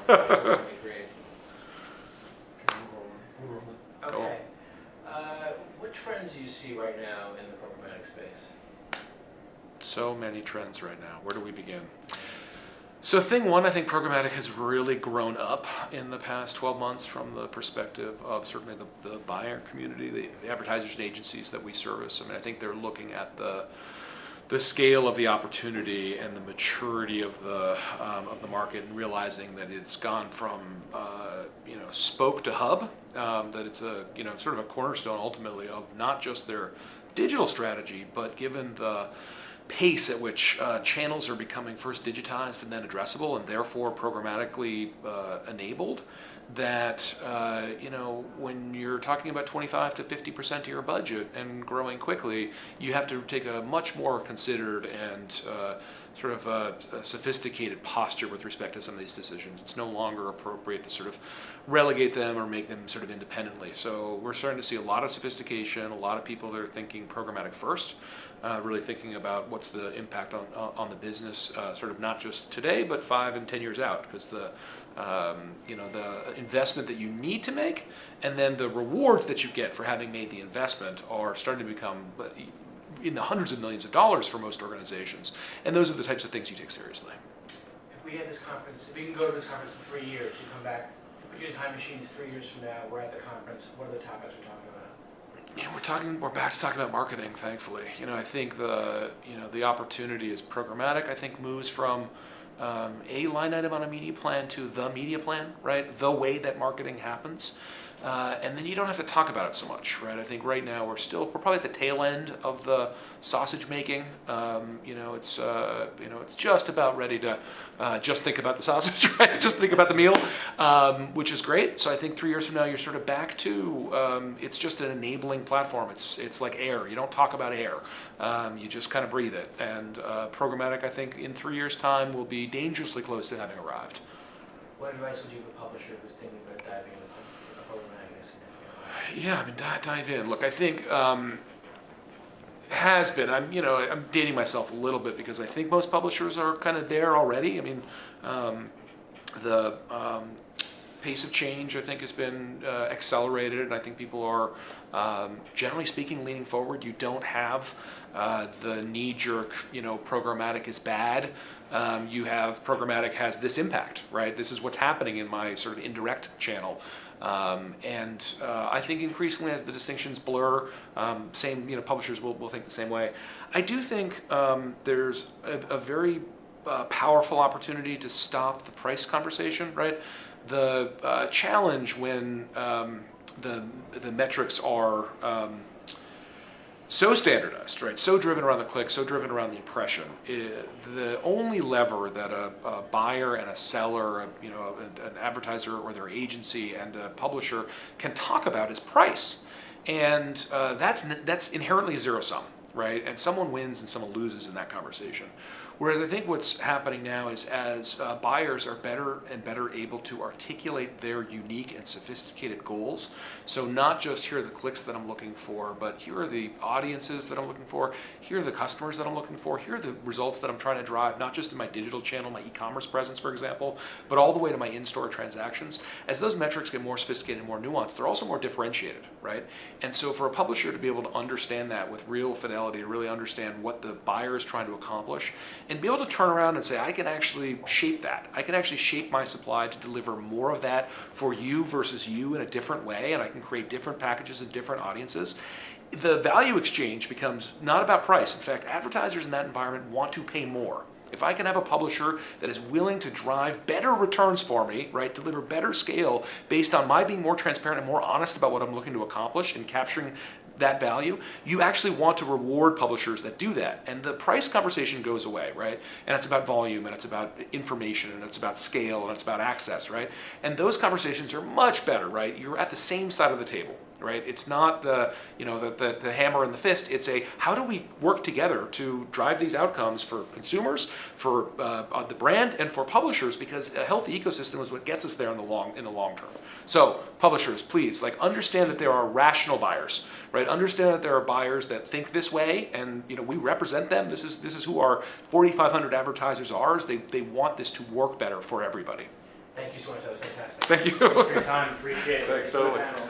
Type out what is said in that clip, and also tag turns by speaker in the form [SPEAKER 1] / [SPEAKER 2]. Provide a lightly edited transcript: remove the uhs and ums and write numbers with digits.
[SPEAKER 1] That'd be great. Okay. What trends do you see right now in the programmatic space?
[SPEAKER 2] So many trends right now. Where do we begin? So thing one, I think programmatic has really grown up in the past 12 months from the perspective of certainly the buyer community, the advertisers and agencies that we service. I mean, I think they're looking at the scale of the opportunity and the maturity of the market and realizing that it's gone from spoke to hub, that it's a sort of a cornerstone ultimately of not just their digital strategy, but given the pace at which channels are becoming first digitized and then addressable and therefore programmatically enabled, that when you're talking about 25 to 50% of your budget and growing quickly, you have to take a much more considered and sort of a sophisticated posture with respect to some of these decisions. It's no longer appropriate to sort of relegate them or make them sort of independently. So we're starting to see a lot of sophistication, a lot of people that are thinking programmatic first, really thinking about what's the impact on the business, sort of not just today, but 5 and 10 years out, because the investment that you need to make and then the rewards that you get for having made the investment are starting to become in the hundreds of millions of dollars for most organizations. And those are the types of things you take seriously.
[SPEAKER 1] If we had this conference, if we can go to this conference in 3 years, you come back, put you in time machines 3 years from now, we're at the conference, what are the topics we're talking about?
[SPEAKER 2] We're back to talking about marketing, thankfully. I think the opportunity is programmatic. I think moves from a line item on a media plan to the media plan, right? The way that marketing happens. And then you don't have to talk about it so much, right? I think right now we're probably at the tail end of the sausage making. It's just about ready to just think about the sausage, right? Just think about the meal, which is great. So I think 3 years from now you're sort of back to it's just an enabling platform. It's like air. You don't talk about air. You just kind of breathe it. And programmatic, I think, in 3 years' time will be dangerously close to having arrived.
[SPEAKER 1] What advice would you give a publisher who's thinking about diving into programmatic in a significant way?
[SPEAKER 2] Yeah, I mean, dive in. Look, I think has been. I'm dating myself a little bit because I think most publishers are kind of there already. I mean, the pace of change, I think, has been accelerated, and I think people are, generally speaking, leaning forward. You don't have the knee-jerk, programmatic is bad. You have programmatic has this impact, right? This is what's happening in my sort of indirect channel. And I think increasingly as the distinctions blur, publishers will think the same way. I do think there's a very powerful opportunity to stop the price conversation, right? The challenge when the metrics are so standardized, right? So driven around the click, so driven around the impression. The only lever that a buyer and a seller, an advertiser or their agency and a publisher can talk about is price, and that's inherently a zero sum, right? And someone wins and someone loses in that conversation. Whereas I think what's happening now is as buyers are better and better able to articulate their unique and sophisticated goals. So not just here are the clicks that I'm looking for, but here are the audiences that I'm looking for, here are the customers that I'm looking for, here are the results that I'm trying to drive, not just in my digital channel, my e-commerce presence, for example, but all the way to my in-store transactions. As those metrics get more sophisticated and more nuanced, they're also more differentiated, right? And so for a publisher to be able to understand that with real fidelity, to really understand what the buyer is trying to accomplish, and be able to turn around and say, I can actually shape that. I can actually shape my supply to deliver more of that for you versus you in a different way, and I can create different packages and different audiences. The value exchange becomes not about price. In fact, advertisers in that environment want to pay more. If I can have a publisher that is willing to drive better returns for me, right, deliver better scale based on my being more transparent and more honest about what I'm looking to accomplish and capturing that value, you actually want to reward publishers that do that. And the price conversation goes away, right? And it's about volume, and it's about information, and it's about scale, and it's about access, right? And those conversations are much better, right? You're at the same side of the table, right? It's not the hammer and the fist. It's how do we work together to drive these outcomes for consumers, for the brand, and for publishers, because a healthy ecosystem is what gets us there in the long term. So publishers, please, understand that there are rational buyers, right? Understand that there are buyers that think this way, and we represent them. This is who our 4,500 advertisers are. They want this to work better for everybody.
[SPEAKER 1] Thank you so much, that was fantastic.
[SPEAKER 2] Thank you.
[SPEAKER 1] Thanks for your time, appreciate it.
[SPEAKER 2] Thanks,
[SPEAKER 1] For the
[SPEAKER 2] totally.
[SPEAKER 1] panel.